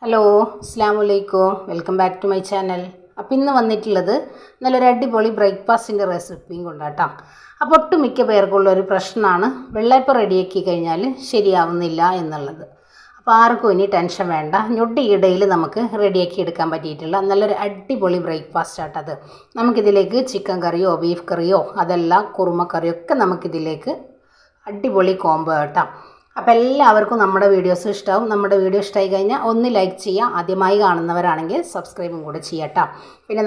Hello അസ്സലാമു welcome back to my channel. അപ്പോൾ ഇന്ന് വന്നിട്ടുള്ളത് നല്ലൊരു അടിപൊളി ബ്രേക്ക്ഫാസ്റ്റിൻ്റെ റെസിപ്പിയും കൊണ്ടാട്ടോ. അപ്പോൾ ഒട്ടുമിക്ക പേർക്കുള്ള ഒരു പ്രശ്നമാണ് വെള്ളയപ്പം റെഡിയാക്കി കഴിഞ്ഞാൽ ശരിയാവുന്നില്ല എന്നുള്ളത്. അപ്പോൾ ആർക്കും ഇനി ടെൻഷൻ വേണ്ട, ഞൊടിയിടയിൽ നമുക്ക് റെഡിയാക്കി എടുക്കാൻ പറ്റിയിട്ടുള്ള നല്ലൊരു അടിപൊളി ബ്രേക്ക്ഫാസ്റ്റ് ആട്ടത്. നമുക്കിതിലേക്ക് ചിക്കൻ കറിയോ ബീഫ് കറിയോ അതല്ല കുറുമക്കറിയോ ഒക്കെ നമുക്കിതിലേക്ക് അടിപൊളി കോംബോ കേട്ടോ. അപ്പോൾ എല്ലാവർക്കും നമ്മുടെ വീഡിയോസ് ഇഷ്ടമാവും. നമ്മുടെ വീഡിയോ ഇഷ്ടമായി കഴിഞ്ഞാൽ ഒന്ന് ലൈക്ക് ചെയ്യുക, ആദ്യമായി കാണുന്നവരാണെങ്കിൽ സബ്സ്ക്രൈബും കൂടെ ചെയ്യട്ടോ. പിന്നെ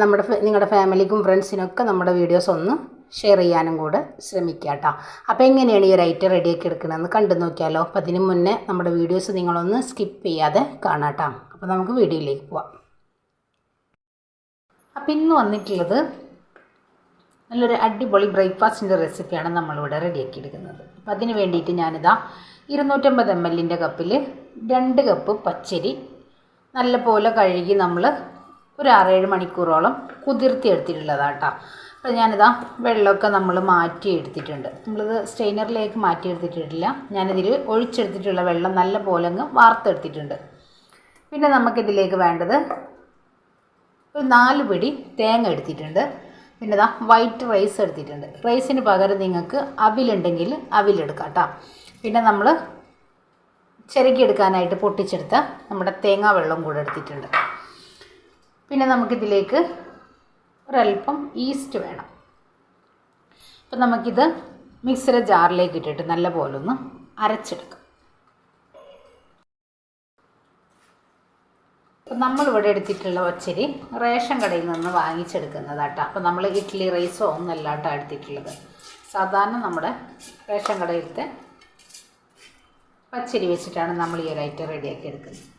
നിങ്ങളുടെ ഫാമിലിക്കും ഫ്രണ്ട്സിനൊക്കെ നമ്മുടെ വീഡിയോസ് ഒന്ന് ഷെയർ ചെയ്യാനും കൂടെ ശ്രമിക്കുക കേട്ടോ. അപ്പോൾ എങ്ങനെയാണ് ഈ ഒരു ഐറ്റം റെഡിയാക്കി എടുക്കണമെന്ന് കണ്ടു നോക്കിയാലോ. അപ്പോൾ അതിന് മുന്നേ നമ്മുടെ വീഡിയോസ് നിങ്ങളൊന്ന് സ്കിപ്പ് ചെയ്യാതെ കാണാട്ടോ. അപ്പോൾ നമുക്ക് വീഡിയോയിലേക്ക് പോവാം. അപ്പോൾ ഇന്ന് വന്നിട്ടുള്ളത് നല്ലൊരു അടിപൊളി ബ്രേക്ക്ഫാസ്റ്റിൻ്റെ റെസിപ്പിയാണ് നമ്മളിവിടെ റെഡിയാക്കി എടുക്കുന്നത്. അപ്പോൾ അതിന് വേണ്ടിയിട്ട് ഞാനിതാ 250 ml കപ്പിൽ 2 കപ്പ് പച്ചരി നല്ലപോലെ കഴുകി നമ്മൾ ഒരു 6-7 മണിക്കൂറോളം കുതിർത്തി എടുത്തിട്ടുള്ളതാണ് കേട്ടോ. അപ്പോൾ ഞാനിതാ വെള്ളമൊക്കെ നമ്മൾ മാറ്റി എടുത്തിട്ടുണ്ട്. നമ്മളിത് സ്റ്റെയിനറിലേക്ക് മാറ്റി എടുത്തിട്ടില്ല, ഞാനിതിൽ ഒഴിച്ചെടുത്തിട്ടുള്ള വെള്ളം നല്ല പോലെ അങ്ങ് വാർത്തെടുത്തിട്ടുണ്ട്. പിന്നെ നമുക്കിതിലേക്ക് വേണ്ടത് ഒരു 4 പിടി തേങ്ങ എടുത്തിട്ടുണ്ട്. പിന്നെ ഇതാ വൈറ്റ് റൈസ് എടുത്തിട്ടുണ്ട്. റൈസിന് പകരം നിങ്ങൾക്ക് അവിലുണ്ടെങ്കിൽ അവിലെടുക്കാം കേട്ടോ. പിന്നെ നമ്മൾ ചിരകിയെടുക്കാനായിട്ട് പൊട്ടിച്ചെടുത്ത നമ്മുടെ തേങ്ങാ വെള്ളം കൂടെ എടുത്തിട്ടുണ്ട്. പിന്നെ നമുക്കിതിലേക്ക് ഒരല്പം ഈസ്റ്റ് വേണം. അപ്പം നമുക്കിത് മിക്സിയുടെ ജാറിലേക്ക് ഇട്ടിട്ട് നല്ല പോലെ ഒന്ന് അരച്ചെടുക്കാം. അപ്പം നമ്മളിവിടെ എടുത്തിട്ടുള്ള പച്ചരി റേഷൻ കടയിൽ നിന്ന് വാങ്ങിച്ചെടുക്കുന്നതാട്ടോ. അപ്പോൾ നമ്മൾ ഇഡ്ഡലി റൈസോ ഒന്നല്ല കേട്ടോ എടുത്തിട്ടുള്ളത്, സാധാരണ നമ്മുടെ റേഷൻ കടയിലത്തെ പച്ചരി വെച്ചിട്ടാണ് നമ്മൾ ഈ ഒരു ഐറ്റം റെഡിയാക്കി എടുക്കുന്നത്.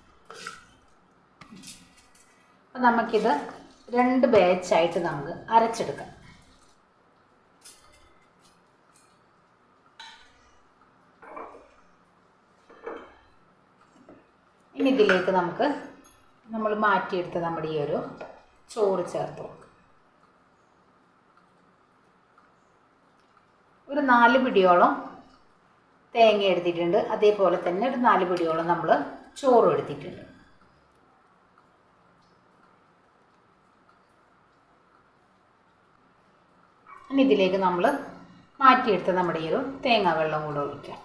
അപ്പം നമുക്കിത് 2 ബാച്ചായിട്ട് നമുക്ക് അരച്ചെടുക്കാം. ഇനി ഇതിലേക്ക് നമ്മൾ മാറ്റിയെടുത്ത് നമ്മുടെ ഈ ഒരു ചോറ് ചേർത്ത് കൊടുക്കും. ഒരു 4 പിടിയോളം തേങ്ങ എടുത്തിട്ടുണ്ട്, അതേപോലെ തന്നെ ഒരു 4 പിടിയോളം നമ്മൾ ചോറും എടുത്തിട്ടുണ്ട്. ഇനി ഇതിലേക്ക് നമ്മൾ മാറ്റിയെടുത്ത് നമ്മുടെ ഈ ഒരു തേങ്ങാ വെള്ളം കൂടെ ഒഴിക്കാം.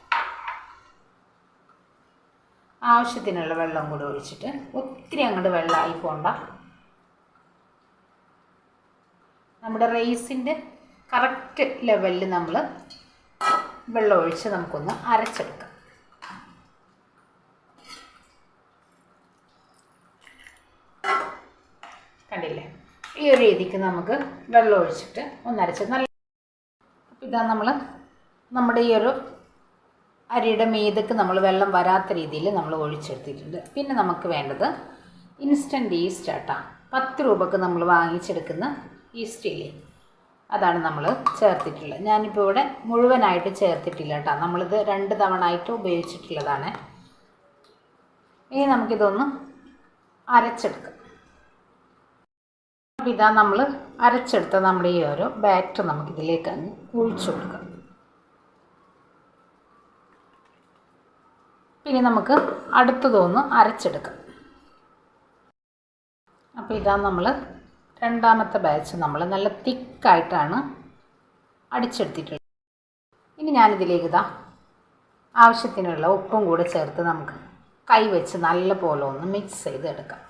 ആവശ്യത്തിനുള്ള വെള്ളം കൂടെ ഒഴിച്ചിട്ട് ഒത്തിരി അങ്ങോട്ട് വെള്ളമായി പോണ്ട. നമ്മുടെ റൈസിൻ്റെ കറക്റ്റ് ലെവലിൽ നമ്മൾ വെള്ളം ഒഴിച്ച് നമുക്കൊന്ന് അരച്ചെടുക്കാം. കണ്ടില്ലേ, ഈ ഒരു രീതിക്ക് നമുക്ക് വെള്ളം ഒഴിച്ചിട്ട് ഒന്ന് അരച്ച് നല്ല. ഇതാ നമ്മുടെ ഈ ഒരു അരിയുടെ മീതക്ക് നമ്മൾ വെള്ളം വരാത്ത രീതിയിൽ നമ്മൾ ഒഴിച്ചെടുത്തിട്ടുണ്ട്. പിന്നെ നമുക്ക് വേണ്ടത് ഇൻസ്റ്റൻറ്റ് ഈസ്റ്റ് ആട്ടാ. 10 രൂപക്ക് നമ്മൾ വാങ്ങിച്ചെടുക്കുന്ന ഈസ്റ്റില്ലേ, അതാണ് നമ്മൾ ചേർത്തിട്ടുള്ളത്. ഞാനിപ്പോൾ ഇവിടെ മുഴുവനായിട്ട് ചേർത്തിട്ടില്ല കേട്ടോ, നമ്മളിത് 2 തവണ ആയിട്ട് ഉപയോഗിച്ചിട്ടുള്ളതാണ്. ഇനി നമുക്കിതൊന്ന് അരച്ചെടുക്കാം. അപ്പോൾ ഇതാ നമ്മൾ അരച്ചെടുത്ത നമ്മുടെ ഈ ഒരു ബാറ്റർ നമുക്കിതിലേക്ക് അങ്ങ് ഒഴിച്ചു കൊടുക്കാം. ഇനി നമുക്ക് അടുത്തതൊന്ന് അരച്ചെടുക്കാം. അപ്പോൾ ഇതാ നമ്മൾ രണ്ടാമത്തെ ബാച്ച് നമ്മൾ നല്ല തിക്കായിട്ടാണ് അടിച്ചെടുത്തിട്ടുള്ളത്. ഇനി ഞാനിതിലേക്ക് ആവശ്യത്തിനുള്ള ഉപ്പും കൂടെ ചേർത്ത് നമുക്ക് കൈവച്ച് നല്ല പോലെ ഒന്ന് മിക്സ് ചെയ്തെടുക്കാം.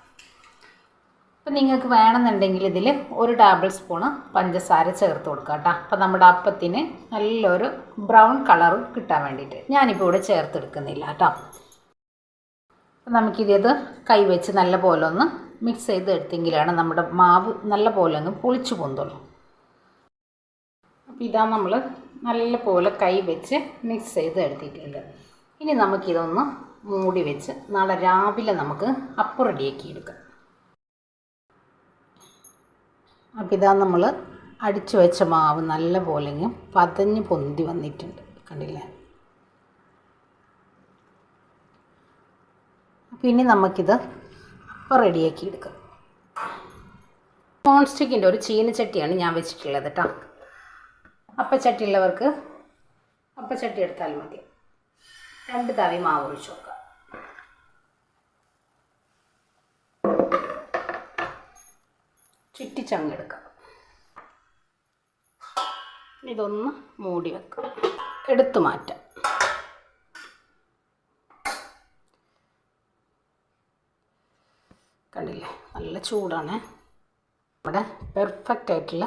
അപ്പം നിങ്ങൾക്ക് വേണമെന്നുണ്ടെങ്കിൽ ഇതിൽ 1 ടേബിൾ സ്പൂണ് പഞ്ചസാര ചേർത്ത് കൊടുക്കാം കേട്ടോ. അപ്പം നമ്മുടെ അപ്പത്തിന് നല്ലൊരു ബ്രൗൺ കളർ കിട്ടാൻ വേണ്ടിയിട്ട് ഞാനിപ്പോൾ ഇവിടെ ചേർത്തെടുക്കുന്നില്ല കേട്ടോ. അപ്പം നമുക്കിത് കൈവച്ച് നല്ല പോലെ ഒന്ന് മിക്സ് ചെയ്ത് എടുത്തെങ്കിലാണ് നമ്മുടെ മാവ് നല്ല പോലെ അങ്ങ് പൊളിച്ചു പോകുന്നുള്ളൂ. അപ്പോൾ ഇതാ നമ്മൾ നല്ല പോലെ കൈ വെച്ച് മിക്സ് ചെയ്ത് എടുത്തിട്ടുണ്ട്. ഇനി നമുക്കിതൊന്ന് മൂടി വെച്ച് നാളെ രാവിലെ നമുക്ക് അപ്പം റെഡിയാക്കി എടുക്കാം. അപ്പോൾ ഇതാ നമ്മൾ അടിച്ചു വെച്ച മാവ് നല്ല പോലെ പതഞ്ഞ് പൊന്തി വന്നിട്ടുണ്ട്, കണ്ടില്ലേ. അപ്പോൾ ഇനി നമുക്കിത് അപ്പം റെഡിയാക്കി എടുക്കാം. നോൺ സ്റ്റിക്കിൻ്റെ ഒരു ചീനച്ചട്ടിയാണ് ഞാൻ വെച്ചിട്ടുള്ളത് കേട്ടോ. അപ്പച്ചട്ടി ഉള്ളവർക്ക് അപ്പച്ചട്ടി എടുത്താൽ മതി. 2 തവി മാവ് ഒഴിച്ച് കൊടുക്കാം. ചുറ്റിച്ചങ്ങെടുക്കാം. ഇതൊന്ന് മൂടി വെക്കാം. എടുത്തു മാറ്റാം. കണ്ടില്ലേ, നല്ല ചൂടാണ്. നമ്മുടെ പെർഫെക്റ്റ് ആയിട്ടുള്ള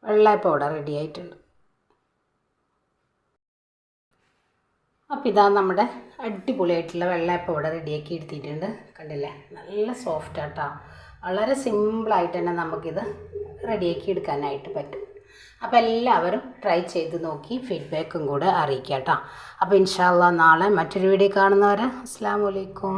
വെള്ളയപ്പം ഇവിടെ റെഡി ആയിട്ടുണ്ട്. അപ്പോൾ ഇതാ നമ്മുടെ അടിപൊളിയായിട്ടുള്ള വെള്ളയപ്പം ഇവിടെ റെഡിയാക്കി എടുത്തിട്ടുണ്ട്. കണ്ടില്ലേ, നല്ല സോഫ്റ്റ് ആട്ടോ. വളരെ സിമ്പിളായിട്ട് തന്നെ നമുക്കിത് റെഡിയാക്കി എടുക്കാനായിട്ട് പറ്റും. അപ്പോൾ എല്ലാവരും ട്രൈ ചെയ്ത് നോക്കി ഫീഡ്ബാക്കും കൂടെ അറിയിക്കാം കേട്ടോ. അപ്പോൾ ഇൻഷാ അല്ലാഹ് നാളെ മറ്റൊരു വീഡിയോ കാണുന്നവരെ അസ്സലാമു അലൈക്കും.